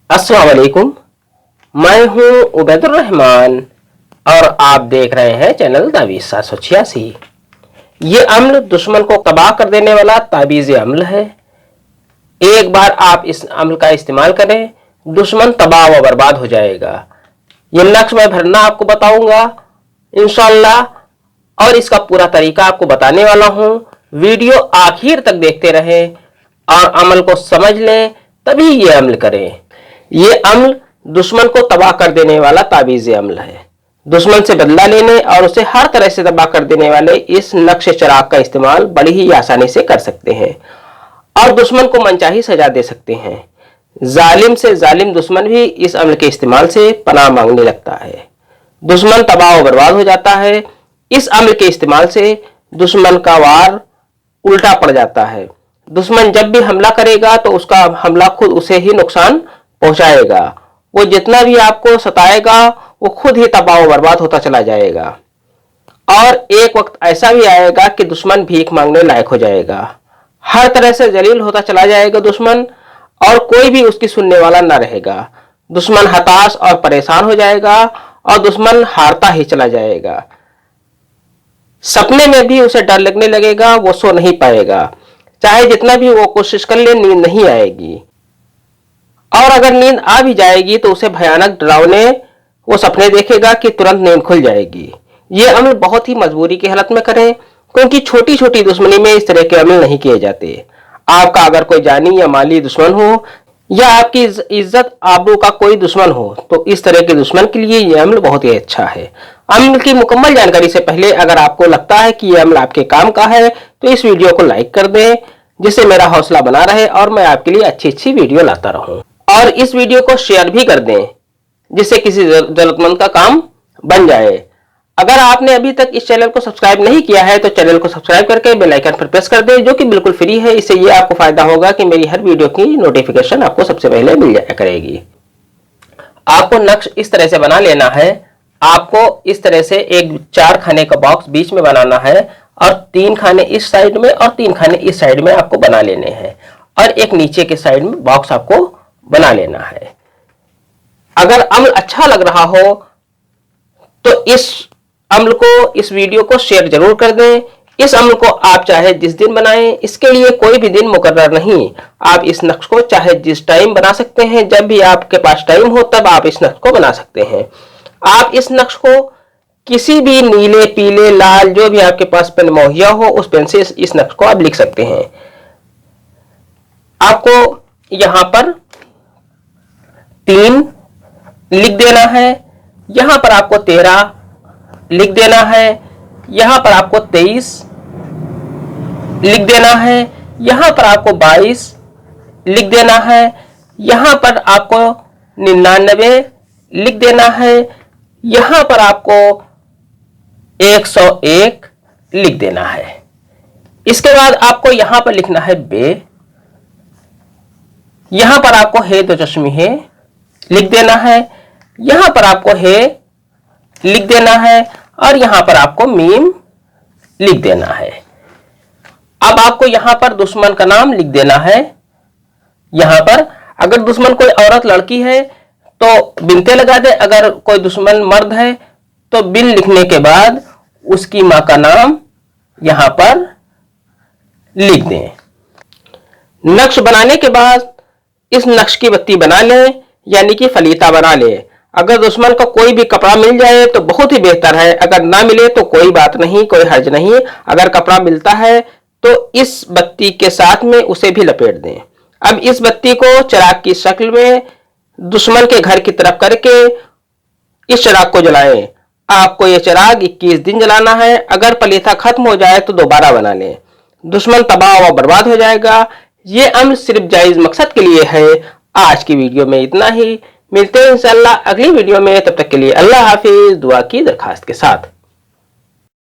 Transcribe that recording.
अस्सलाम वालेकुम। मैं हूं उबैदुर रहमान और आप देख रहे हैं चैनल ताबीज़ 786। ये अम्ल दुश्मन को तबाह कर देने वाला ताबीज़ अम्ल है। एक बार आप इस अम्ल का इस्तेमाल करें, दुश्मन तबाह व बर्बाद हो जाएगा। ये नक्श मैं भरना आपको बताऊंगा इंशाअल्लाह, और इसका पूरा तरीका आपको बताने वाला हूं। वीडियो आखिर तक देखते रहें और अमल को समझ लें, तभी ये अमल करें। ये अमल दुश्मन को तबाह कर देने वाला ताबीज़ अमल है। दुश्मन से बदला लेने और उसे हर तरह से तबाह कर देने वाले इस नक्श चिराग का इस्तेमाल बड़ी ही आसानी से कर सकते हैं और दुश्मन को मनचाही सजा दे सकते हैं। जालिम से जालिम दुश्मन भी इस अमल के इस्तेमाल से पनाह मांगने लगता है। दुश्मन तबाह व बर्बाद हो जाता है। इस अमल के इस्तेमाल से दुश्मन का वार उल्टा पड़ जाता है। दुश्मन जब भी हमला करेगा तो उसका हमला खुद उसे ही नुकसान पहुंचाएगा। वो जितना भी आपको सताएगा वो खुद ही तबाह व बर्बाद होता चला जाएगा और एक वक्त ऐसा भी आएगा कि दुश्मन भीख मांगने लायक हो जाएगा। हर तरह से जलील होता चला जाएगा दुश्मन, और कोई भी उसकी सुनने वाला ना रहेगा। दुश्मन हताश और परेशान हो जाएगा और दुश्मन हारता ही चला जाएगा। सपने में भी उसे डर लगने लगेगा, वो सो नहीं पाएगा। चाहे जितना भी वो कोशिश कर ले, नींद नहीं आएगी, और अगर नींद आ भी जाएगी तो उसे भयानक डरावने वो सपने देखेगा कि तुरंत नींद खुल जाएगी। ये अमल बहुत ही मजबूरी की हालत में करें, क्योंकि छोटी छोटी दुश्मनी में इस तरह के अमल नहीं किए जाते। आपका अगर कोई जानी या माली दुश्मन हो या आपकी इज्जत आबरू का कोई दुश्मन हो, तो इस तरह के दुश्मन के लिए यह अमल बहुत ही अच्छा है। अमल की मुकम्मल जानकारी से पहले अगर आपको लगता है कि यह अमल आपके काम का है तो इस वीडियो को लाइक कर दें, जिससे मेरा हौसला बना रहे और मैं आपके लिए अच्छी अच्छी वीडियो लाता रहूं। और इस वीडियो को शेयर भी कर दें, जिससे किसी जरूरतमंद का काम बन जाए। अगर आपने अभी तक इस चैनल को सब्सक्राइब नहीं किया है तो चैनल को सब्सक्राइब करके बेल आइकन पर प्रेस कर दें, जो कि बिल्कुल फ्री है। इससे ये आपको फायदा होगा कि मेरी हर वीडियो की नोटिफिकेशन आपको सबसे पहले मिल जाया करेगी। आपको नक्श इस तरह से बना लेना है। आपको इस तरह से एक 4 खाने का बॉक्स बीच में बनाना है और 3 खाने इस साइड में और 3 खाने इस साइड में आपको बना लेने हैं, और एक नीचे के साइड में बॉक्स आपको बना लेना है। अगर अमल अच्छा लग रहा हो तो इस अमल को, इस वीडियो को शेयर जरूर कर दें। इस अमल को आप चाहे जिस दिन बनाएं, इसके लिए कोई भी दिन मुकर्रर नहीं। आप इस नक्श को चाहे जिस टाइम बना सकते हैं, जब भी आपके पास टाइम हो तब आप इस नक्श को बना सकते हैं। आप इस नक्श को किसी भी नीले, पीले, लाल, जो भी आपके पास पेन मुहैया हो, उस पेन से इस नक्श को आप लिख सकते हैं। आपको यहां पर 3 लिख देना है, यहां पर आपको 13 लिख देना है, यहां पर आपको 23 लिख देना है, यहां पर आपको 22 लिख देना है, यहां पर आपको 99 लिख देना है, यहां पर आपको 101 लिख देना है। इसके बाद आपको यहां पर लिखना है बे, यहां पर आपको है दो चश्मी है लिख देना है, यहां पर आपको है लिख देना है, और यहां पर आपको मीम लिख देना है। अब आपको यहां पर दुश्मन का नाम लिख देना है। यहां पर अगर दुश्मन कोई औरत लड़की है तो बिनते लगा दे, अगर कोई दुश्मन मर्द है तो बिन लिखने के बाद उसकी मां का नाम यहां पर लिख दें। नक्श बनाने के बाद इस नक्श की बत्ती बना लें, यानी कि फलीता बना लें। अगर दुश्मन को कोई भी कपड़ा मिल जाए तो बहुत ही बेहतर है, अगर ना मिले तो कोई बात नहीं, कोई हर्ज नहीं। अगर कपड़ा मिलता है तो इस बत्ती के साथ में उसे भी लपेट दें। अब इस बत्ती को चिराग की शक्ल में दुश्मन के घर की तरफ करके इस चिराग को जलाएं। आपको यह चिराग 21 दिन जलाना है। अगर फलीता खत्म हो जाए तो दोबारा बना लें, दुश्मन तबाह व बर्बाद हो जाएगा। ये अमल सिर्फ जायज मकसद के लिए है। आज की वीडियो में इतना ही। मिलते हैं इंशाअल्लाह अगली वीडियो में, तब तक के लिए अल्लाह हाफिज। दुआ की दरखास्त के साथ।